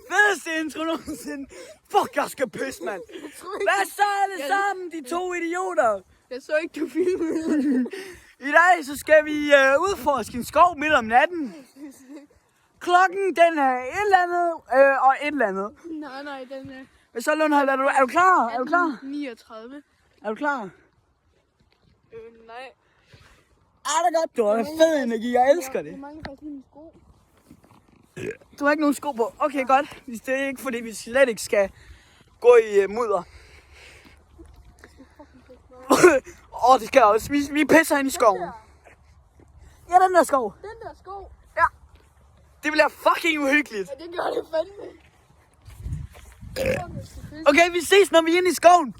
Fedeste intro nogensinde. Fuck, jeg skal pisse, mand. Hvad så alle sammen, de to idioter? Jeg så ikke, du filmede. I dag så skal vi udforske en skov midt om natten. Klokken den er et eller andet og et eller andet. Nej, den er... Hvad så, Lundhold? Er du klar? Er du klar? 39. Er du klar? Nej. Det godt, du har fed energi. Jeg elsker det. Jeg mangler faktisk mine sko. Du har ikke nogen sko på. Okay, godt. Det er ikke, fordi vi slet ikke skal gå i mudder. Det skal også. Vi pisser ind i skoven. Ja, den der skov. Den der sko? Ja. Det bliver fucking uhyggeligt. Ja, det gør det fandme. Okay, vi ses, når vi er inde i skoven.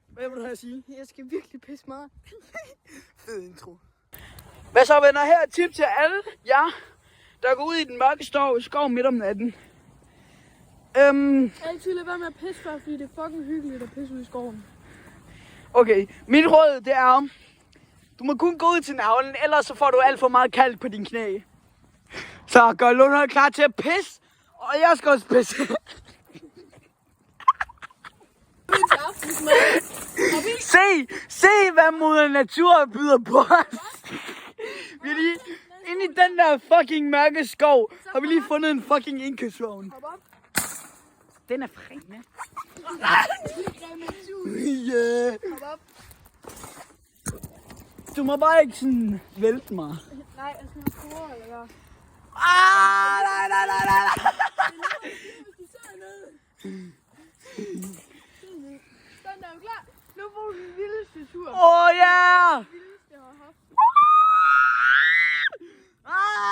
Hvad vil du have at sige? Jeg skal virkelig pisse meget. Fed intro. Hvad så, venner? Her er et tip til alle jer, der går ud i den mørke skov midt om natten. Altid lad være med at pisse før, fordi det er fucking hyggeligt at pisse ud i skoven. Okay, mit råd det er, du må kun gå ud til navlen, ellers så får du alt for meget kalk på din knæ. Så gør Lundhold klar til at pisse, og jeg skal også pisse. Se hvad moder natur byder på os. Vi er lige inde i den der fucking mørke skov, har vi lige fundet en fucking indkøbsvogn. Den er frækkende. Yeah. Du må bare ikke sådan vælte mig. Nej, jeg skal have kore eller hvad? Nej. Sådan der, er du klar? Nu får du den vildeste tur. Ja! Vildeste, jeg har haft. Nej!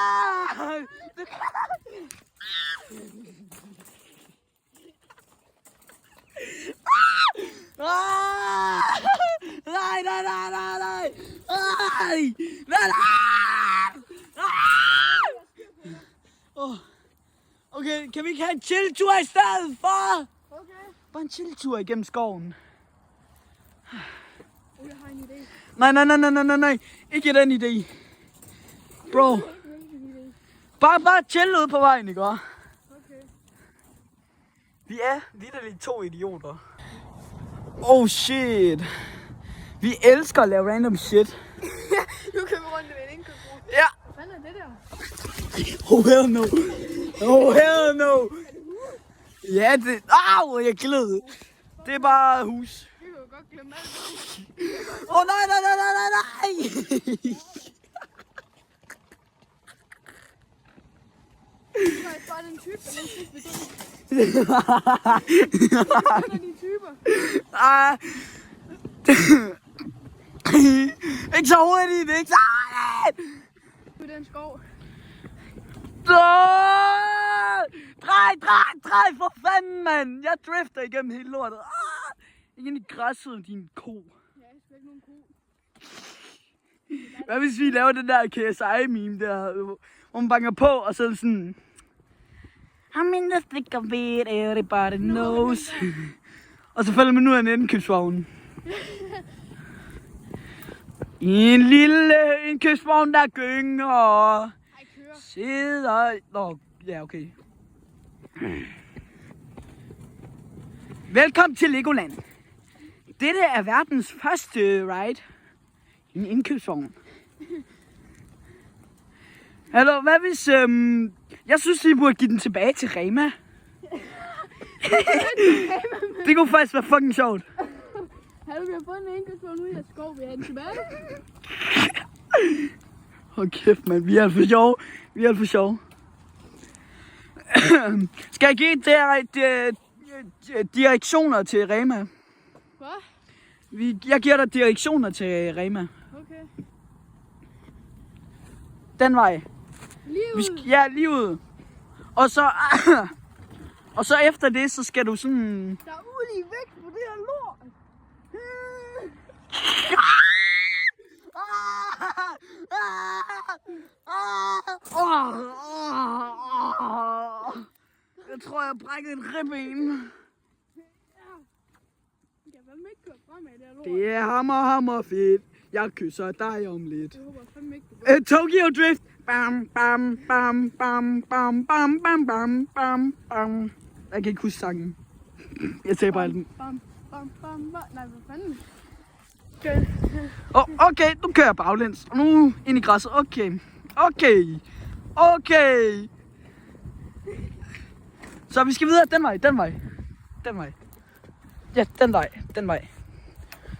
Okay, kan vi ikke have en chilltur i stedet for? Okay. Bare en chilltur igennem skoven. Jeg har en idé. Nej. Ikke den idé. Bro. Bare chill ud på vejen, ikke? Okay. Vi er vitterligt to idioter. Oh shit. Vi elsker at lave random shit. Nu kan vi rundt med en indkøbsvogn. Ja. Hvad fanden er det der? Oh hell no. Ja, det... jeg gled. Det er bare hus. Vi kan jo godt glemme alt. Nej. Det er bare den type, der ikke vil det. Hvad er de typer? Ikke så hurtigt, ikke så hurtigt. På den skov. Drej, for fanden, mand. Jeg drifter igennem hele lortet. Ikke ind i græsset, din ko. Ja, jeg skal ikke nogen ko. Hvad hvis vi laver den der KSI-meme der, hvor man banker på, og så er det sådan... I'm in the thick of it, everybody knows. Og så falder man ud af en indkøbsvogn. En lille indkøbsvogn, der gynger. Ej, kører. Sidder... Ja, okay. Velkommen til Legoland. Dette er verdens første ride. En indkøbsvogn. Hallo, hvad hvis... Jeg synes, I burde give den tilbage til Rema. Det kunne faktisk være fucking sjovt. Havde vi fundet en indkøbsvogn ude i skov, vi havde den tilbage? Hold kæft, mand. Vi er alt for sjove. Skal jeg give direktioner til Rema? Hvad? Jeg giver dig direktioner til Rema. Okay. Den vej. Lige ud? Ja, lige ud. Og så efter det, så skal du sådan... Der er ude i væk på det her lort. Jeg tror, jeg brækkede et ribben. Ja, hvad med ikke køre fremad det her lort? Det er hammer fedt. Jeg kysser dig om lidt. Jeg håber fandme ikke, du gør. Tokyo Drift. Bam, bam, bam, bam, bam, bam, bam, bam, bam, bam. Jeg kan ikke huske sangen. Jeg taber alt. Bam, bam, bam, bam. Nej, hvad fanden? Okay, nu kører jeg baglæns. Og nu ind i græsset. Okay. Så vi skal videre den vej. Ja, den vej.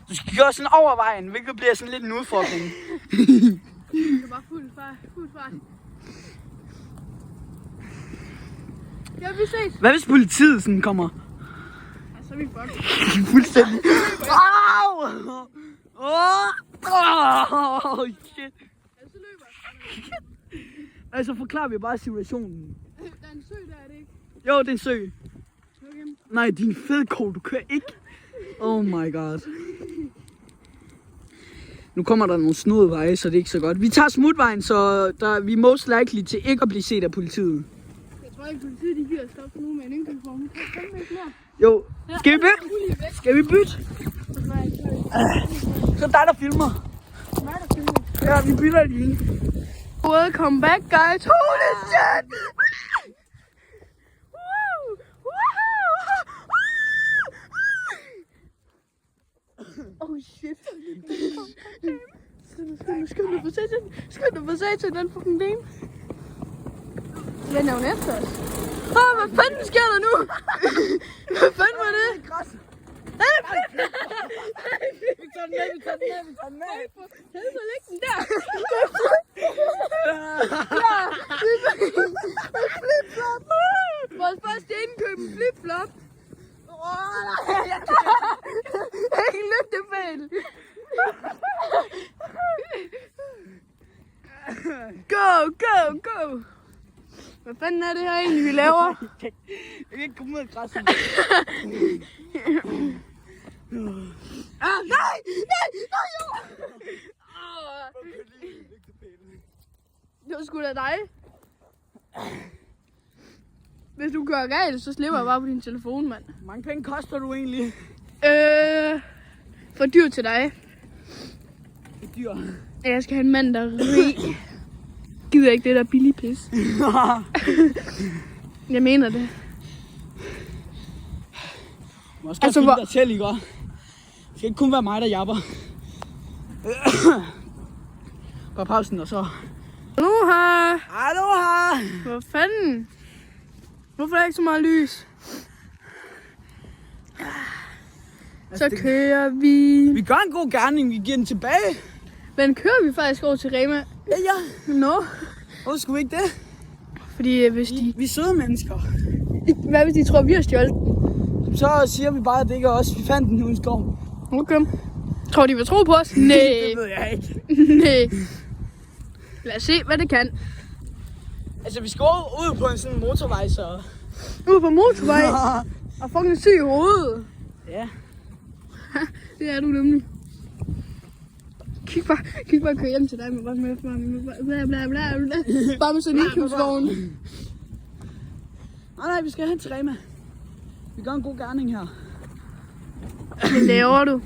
Du skal gå sådan over vejen, hvilket bliver sådan lidt en udfordring. Det er bare fuld fart. Ja, vi ses. Hvad hvis politiet sådan kommer? Ja, så er vi fucked. Fuldstændig. Au! Shit. Ja, så løber. Altså forklarer vi bare situationen. Der er en sø der, er det ikke? Jo, det er en sø. Smuk hjem. Nej, din fede ko, du kører ikke. Oh my god. Nu kommer der nogle snodveje, så det er ikke så godt. Vi tager smutvejen, så vi er most likely til ikke at blive set af politiet. Jeg tror ikke, politiet de giver stoppe nu med en indkøbsvogn. Kan du ikke mere? Jo, skal vi bytte? Så dig, der filmer. Ja, vi bytter lige. Welcome back, guys. Holy shit! Oh shit. Skynd dig for satan, den fucking dame. Hvad er hun efter os? Hvad fanden sker der nu? Hvad fanden var det? Nej, Vi tager den med. så læg den der. Flip-flop. Vores første indkøb, flip-flop. Ikke lygtepæl. Go. Hvad fanden er det her egentlig, vi laver? Jeg kan ikke komme ud af græsset. Nej, jo! Det var sgu da dig. Hvis du kører galt, så slipper jeg bare på din telefon, mand. Hvor mange penge koster du egentlig? For dyr til dig. Det er dyr. Jeg skal have en mand, der er rig. Gider ikke det der billige pis. Jeg mener det. Du må også godt finde dig selv, ikke? Det skal ikke kun være mig, der japper. Gå pausen, og så... Aloha! Hvor fanden? Hvorfor er der ikke så meget lys? Så kører vi. Vi gør en god gerning, vi giver den tilbage. Men kører vi faktisk over til Rema? Ja. Nå. Hvorfor skulle vi ikke det? Fordi hvis de... Vi er søde mennesker. Hvad hvis de tror, vi har stjålet? Så siger vi bare, at det ikke er os. Vi fandt den nu i skoven. Okay. Tror de vil tro på os? Nej. Det ved jeg ikke. Nej. Lad os se, hvad det kan. Altså, vi skal ud på en sådan motorvej, så... Ude på motorvej. Og fucking syg i hovedet. Ja. Det er du nemlig. Kig bare køre hjem til dig med bare med bla bla bla bla. Bare med sådan en indkøbsvogn. Nej, vi skal hen til Rema. Vi gør en god gerning her. Hvad laver du?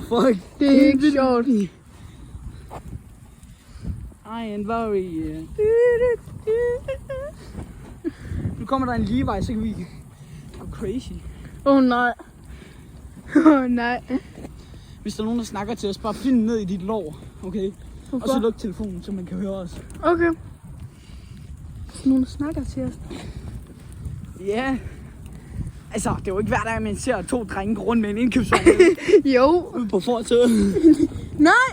Fuck. Det er ikke sjovt. I am very... Nu kommer der en lige vej, så kan vi gå crazy. Nej. Nej. Hvis der er nogen, der snakker til os, bare find ned i dit lår, okay? Hvorfor? Og så luk telefonen, så man kan høre os. Okay. Hvis nogen der snakker til os. Ja. Altså, det er jo ikke hver dag, man ser 2 drenge gå rundt med en indkøbsvogn Jo. ude på fortovet. Nej.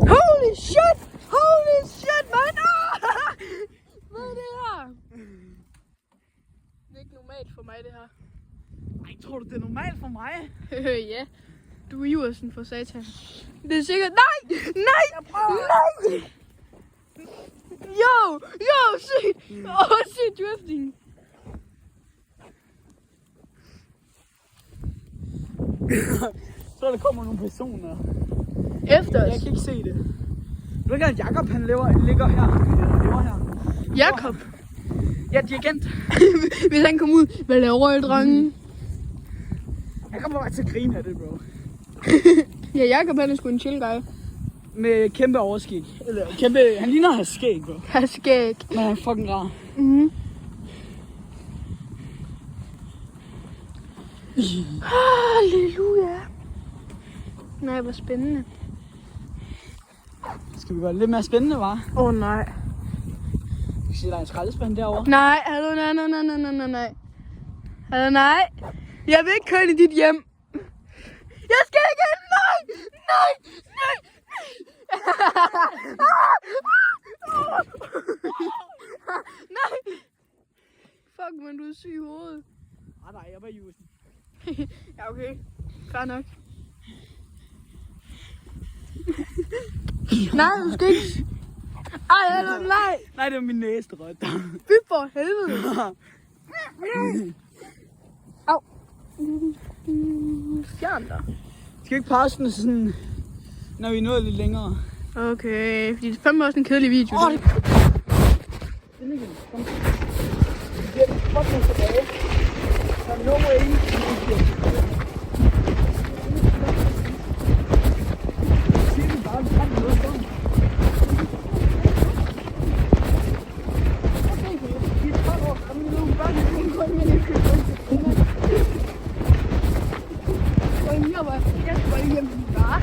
Holy shit, man. Hvad er det her? Det er ikke normalt for mig, det her. Ej, tror du, det er normalt for mig? Ja. Du er Iversen for satan. Det er sikkert... Nej! Jo, se! Se drifting. Så der kommer nogle personer. Efter os. Jeg kan ikke se det. Du ved, at Jakob han ligger her. Jakob. Ja, dirigent. Hvis han kom ud, hvad laver I, drenge? Jeg kommer bare til at grine af det, bro. Ja, Jacob han er sgu en chill guy. Med kæmpe overskæg. Eller kæmpe... Han ligner at have skæg, bro. Han er skæg. Men han er fucking rar. Halleluja. Nej, hvor spændende. Skal vi gøre det lidt mere spændende, hva'? Åh, nej. Vi siger, der er en skraldespand derovre. Nej, hallo, nej. Hallo, nej. Jeg vil ikke køre i dit hjem. Jeg skal ikke ind. Nej. Nej. Fuck, men du er syg i hovedet. Nej, jeg var jusen. Ja, okay. Fair nok. Nej, du skal ikke. Ej, hallo, nej. Nej, det var min næse, der rødte. Fy for helvede. Au. Fjern dig. Skal vi ikke pause den sådan, når vi er nået lidt længere? Okay, fordi det er fandme også en kedelig video. Den igen. Kom. Vi bliver fucking tilbage. Der er no way. Siger vi bare, vi kan noget sådan. Vi er 12 år gamle nu. Bare det kun kun med det køb. Jeg skal bare hjem til min far.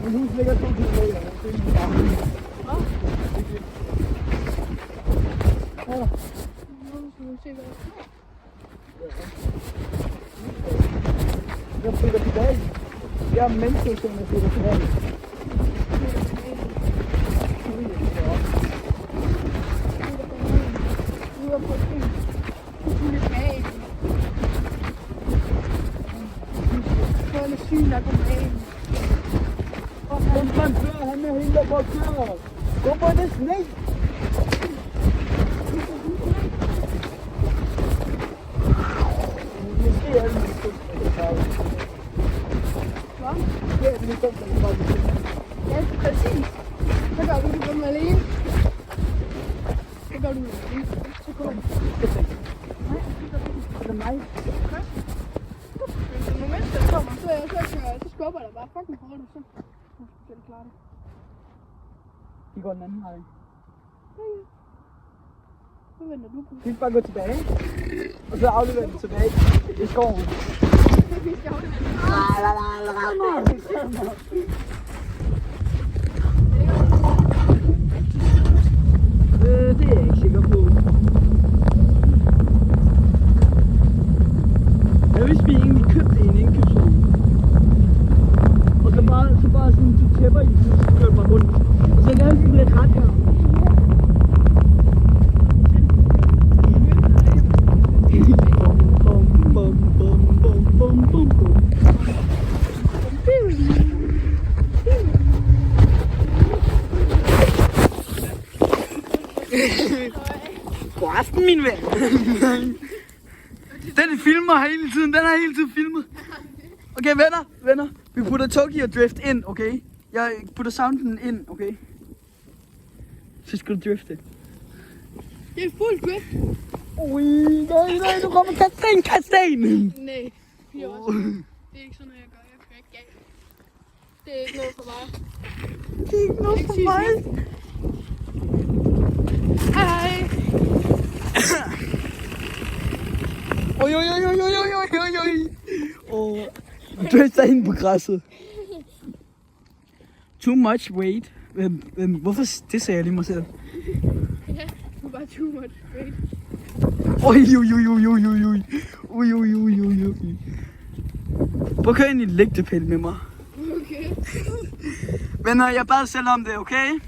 Men hun ligger 2 kilometer. Det er min far. Jeg flytter tilbage. Jeg er menneske, som jeg flytter tilbage. Man før, han er hende, der på kører. Gå på det sne. Måske er det lidt stort. Hvad? Det er lidt stort. Ja, præcis. Så gør du det med alene. Så gør du det med alene. Så går du. Nej, det er mig. Men når mennesker kommer, så skubber der bare fucking hårdt, og så skal du klare det. Vi går den anden vej. Så venter du på. Vi skal bare gå tilbage. Og så afleverer den tilbage i skoven. Vi skal aflevere den. Det er jeg ikke sikker på. Jeg vidste, vi egentlig købte en indkøbsvogn. Og så bare sådan de tæpper i, så kører bare rundt. Og så lavede vi lidt ret her. God aften, min ven. Den filmer hele tiden. Den har hele tiden filmet. Okay, venner. Vi putter Tokyo Drift ind, okay? Jeg putter sounden ind, okay? Så skal du drifte. Det er fuld drift. Ui, nej, nu kommer kasten. Nej, det er også. Det er ikke sådan noget, jeg gør. Jeg kører ikke galt. Det er ikke noget for mig. Det er ikke noget for mig. Hej. Oj. Drifter ind på græsset. Too much weight. Hvorfor? Det sagde jeg lige mig selv. Ja, du er bare too much weight. Ui. Prøv at køre ind i en lægtepæl med mig. Okay. Venner, jeg bad selv om det, okay?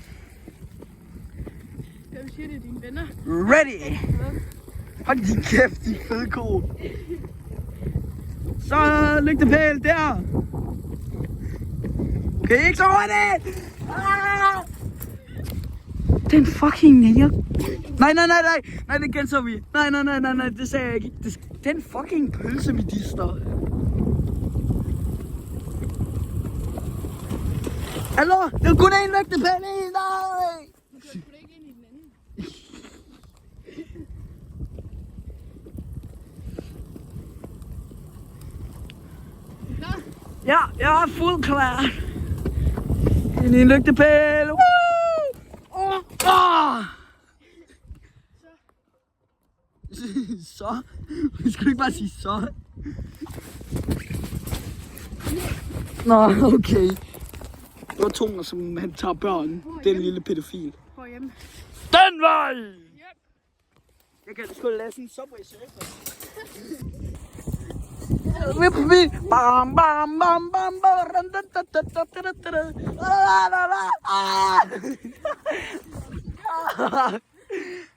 Jeg vil sige, det er dine venner. Ready! Hold din kæft, de fede ko. Så lægtepæl der. Okay, ikke så hurtigt! Ah! Den fucking nigger. Nej, det genser vi. Nej, det sagde jeg ikke. Den fucking pølse, vi dister. Hallo, det er kun en lægtepæl i, nej! Du kan sgu da ikke ind i den anden. Ja, jeg er fuldt klar. Ind i en lygtepæl. Så? Du skal ikke bare sige så. Nå, okay. Det var Toner, som han tager børn. Den lille pædofil. Hvorhjemme? Den vej! Jeg kan sgu lade sådan en Subway Surfer. Vi er på bil. Bam, bam, bam, bam, bam.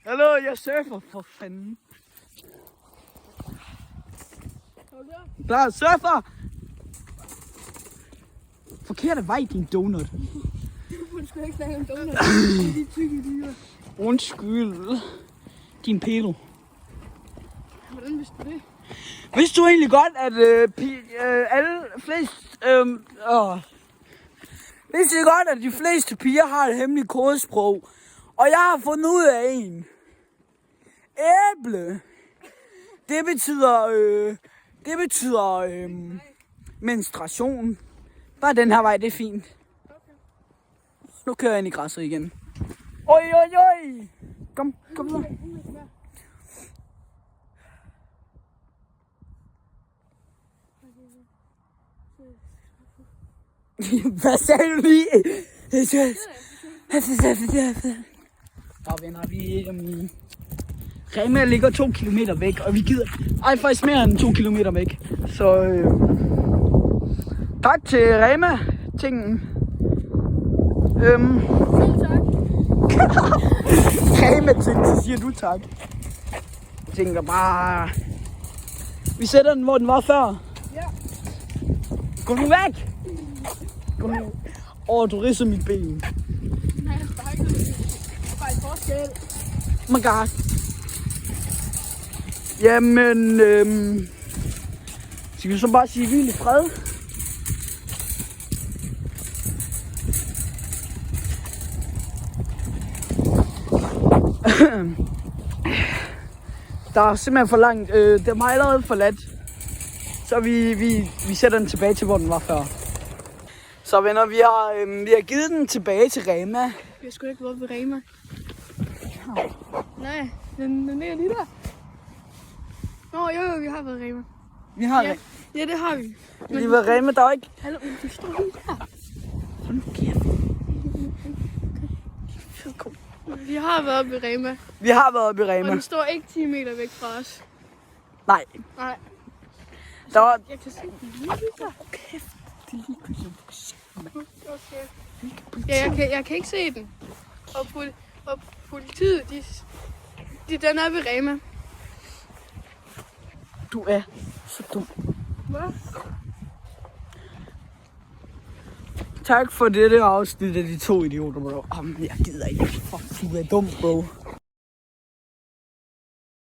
Hallo, jeg surfer for fanden. Der surfer! Forkerte vej, din donut. Du skal ikke snakke om donut. Det er de tykke dyr. Undskyld. Din pedo. Hvordan vidste du det? Vidste du egentlig godt, at vidste du godt, at de fleste piger har et hemmeligt kodesprog? Og jeg har fundet ud af en. Æble. Det betyder menstruation. Bare den her vej, det er fint. Nu kører jeg ind i græsset igen. Oj, oj, oj. Kom så. Hvad sagde du lige? Og venner, vi Rema ligger 2 kilometer væk, og vi gider... Ej, faktisk mere end 2 kilometer væk. Så tak til Rema-tingen. Rema-ting, så siger du tak. Jeg tænker bare... Vi sætter den, hvor den var før. Ja. Gå nu væk! Gå nu. Du ridser mit ben. Nej, jeg bare ikke noget. Det er bare en forskel. Oh my god. Jamen, skal vi så bare sige hvil i fred? Der er simpelthen for langt. Det er mig allerede forladt. Så vi sætter den tilbage til, hvor den var før. Så venner, vi har givet den tilbage til Rema. Vi har sgu ikke været ved Rema. Nej, den ligger lige der. Nå, jo, vi har været Rema. Vi har Ja, ja, det har vi. Vi har været Rema, der er ikke... Hallo, det står lige der. Hold nu kæft. Vi har været ved Rema, Vi har været oppe i og Rema. den står ikke 10 meter væk fra os. Nej, Nej, der var... jeg kan se den lige der. Kæft, det er ligegyldigt. Okay. Ja, jeg kan ikke se den. Og politiet, den er ved Rema. Du er så dum. Hvad? Tak for dette afsnit af de 2 idioter, bro. Jeg gider ikke. Fuck, du er dum, bro.